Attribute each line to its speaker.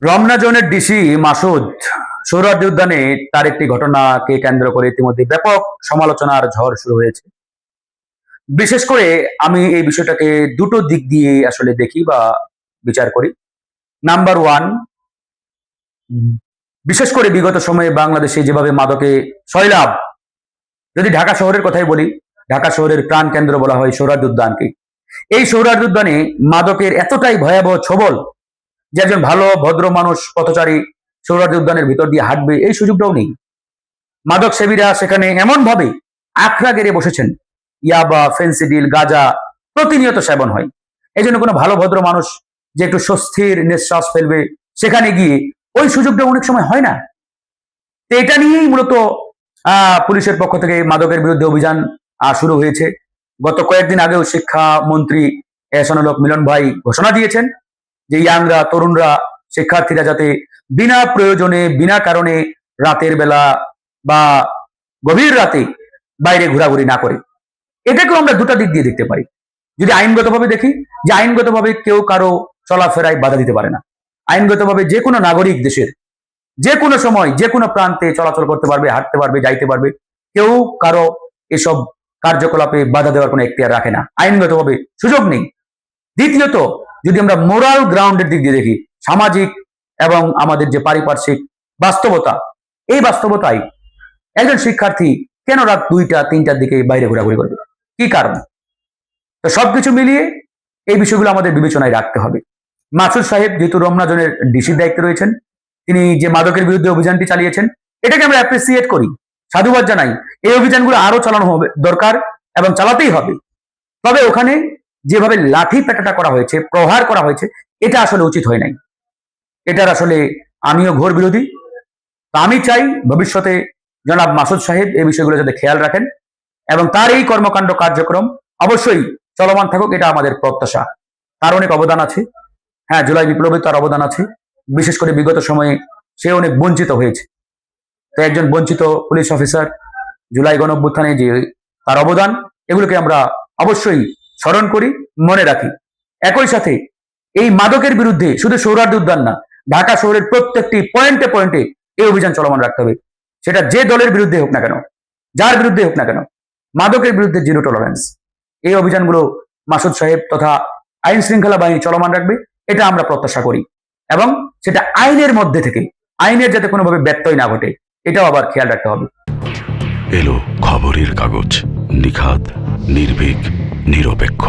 Speaker 1: রমনা জোনের ডিসি মাসুদ সোহরাওয়ার্দী উদ্যানে তার একটি ঘটনাকে কেন্দ্র করে ইতিমধ্যে ব্যাপক সমালোচনার ঝড় শুরু হয়েছে। বিশেষ করে আমি এই বিষয়টাকে দুটো দিক দিয়ে আসলে দেখি বা বিচার করি। নাম্বার ওয়ান, বিশেষ করে বিগত সময়ে বাংলাদেশে যেভাবে মাদকে সয়লাব, যদি ঢাকা শহরের কথাই বলি, ঢাকা শহরের প্রাণ কেন্দ্র বলা হয় সোহরাওয়ার্দী উদ্যানকে। এই সোহরাওয়ার্দী উদ্যানে মাদকের এতটাই ভয়াবহ ছবল যে একজন ভালো ভদ্র মানুষ পথচারী সোহরাওয়ার্দী উদ্যানের ভিতর দিয়ে হাঁটবে এই সুযোগটাও নেই। মাদক সেবীরা সেখানে এমন ভাবে আখড়া গেড়ে বসেছেন, ইয়াবা, ফেন্সিডিল, গাঁজা প্রতিনিয়ত সেবন হয়। এই জন্য কোনো ভালো ভদ্র মানুষ যে একটু স্বস্তির নিঃশ্বাস ফেলবে সেখানে গিয়ে ওই সুযোগটা অনেক সময় হয় না। তো এটা নিয়েই মূলত পুলিশের পক্ষ থেকে মাদকের বিরুদ্ধে অভিযান শুরু হয়েছে। গত কয়েকদিন আগেও শিক্ষামন্ত্রী এহসানুল হক মিলন ভাই ঘোষণা দিয়েছেন যে ইয়াংরা, তরুণরা, শিক্ষার্থীরা যাতে বিনা প্রয়োজনে, বিনা কারণে রাতের বেলা বা গভীর রাতে বাইরে ঘোরাঘুরি না করে। এটাকেও আমরা দুটা দিক দিয়ে দেখতে পারি। যদি আইনগতভাবে দেখি, যে আইনগতভাবে কেউ কারো চলাফেরায় বাধা দিতে পারে না। আইনগতভাবে যে কোনো নাগরিক দেশের যে কোনো সময় যে কোনো প্রান্তে চলাচল করতে পারবে, হাঁটতে পারবে, যাইতে পারবে। কেউ কারো এসব কার্যকলাপে বাধা দেওয়ার কোনো এখতিয়ার রাখে না, আইনগতভাবে সুযোগ নেই। দ্বিতীয়ত, যদি আমরা মোরাল গ্রাউন্ডের দিক দিয়ে দেখি, সামাজিক এবং আমাদের যে পারিপার্শ্বিক বাস্তবতা, এই বাস্তবতায় একজন শিক্ষার্থী কেন রাত 2টা 3টার দিকে বাইরে ঘোরাঘুরি করবে? কি কারণ? তো সবকিছু মিলিয়ে এই বিষয়গুলো আমাদের বিবেচনায় রাখতে হবে। মাসুদ সাহেব যেহেতু রমনা জোনের ডিসির দায়িত্বে রয়েছেন, তিনি যে মাদকের বিরুদ্ধে অভিযানটি চালিয়েছেন, এটাকে আমরা অ্যাপ্রিসিয়েট করি, সাধুবাদ জানাই। এই অভিযানগুলো আরো চালানো হবে দরকার এবং চালাতেই হবে। তবে ওখানে যেভাবে লাঠি পেটাটা করা হয়েছে, প্রহার করা হয়েছে, এটা আসলে উচিত হয় নাই। এটার আসলে আমিও ঘোর বিরোধী। তা আমি চাই ভবিষ্যতে জনাব মাসুদ সাহেব এই বিষয়গুলো যাতে খেয়াল রাখেন এবং তার এই কর্মকাণ্ড কার্যক্রম অবশ্যই চলমান থাকুক, এটা আমাদের প্রত্যাশা। তার অনেক অবদান আছে। হ্যাঁ, জুলাই বিপ্লবে তার অবদান আছে। বিশেষ করে বিগত সময়ে সে অনেক বঞ্চিত হয়েছে। তো একজন বঞ্চিত পুলিশ অফিসার, জুলাই গণঅভ্যুত্থানে যে তার অবদান, এগুলোকে আমরা অবশ্যই স্মরণ করি, মনে রাখি। একই সাথে এই মাদকের বিরুদ্ধে শুধু সোহরাওয়ার্দী উদ্যান না, ঢাকা শহরের প্রত্যেকটি পয়েন্টে পয়েন্টে এই অভিযান চলমান রাখতে হবে। সেটা যে দলের বিরুদ্ধে হোক না কেন, যার বিরুদ্ধে হোক না কেন, মাদকের বিরুদ্ধে জিরো টলারেন্স। এই অভিযানগুলো মাসুদ সাহেব তথা আইন শৃঙ্খলা বাহিনী চলমান রাখবে, এটা আমরা প্রত্যাশা করি। এবং সেটা আইনের মধ্যে থেকে, আইনের যাতে কোনোভাবে ব্যত্যয় না ঘটে, এটাও আবার খেয়াল রাখতে হবে।
Speaker 2: এলো খবরের কাগজ, নিখাত, নির্ভীক, নিরপেক্ষ।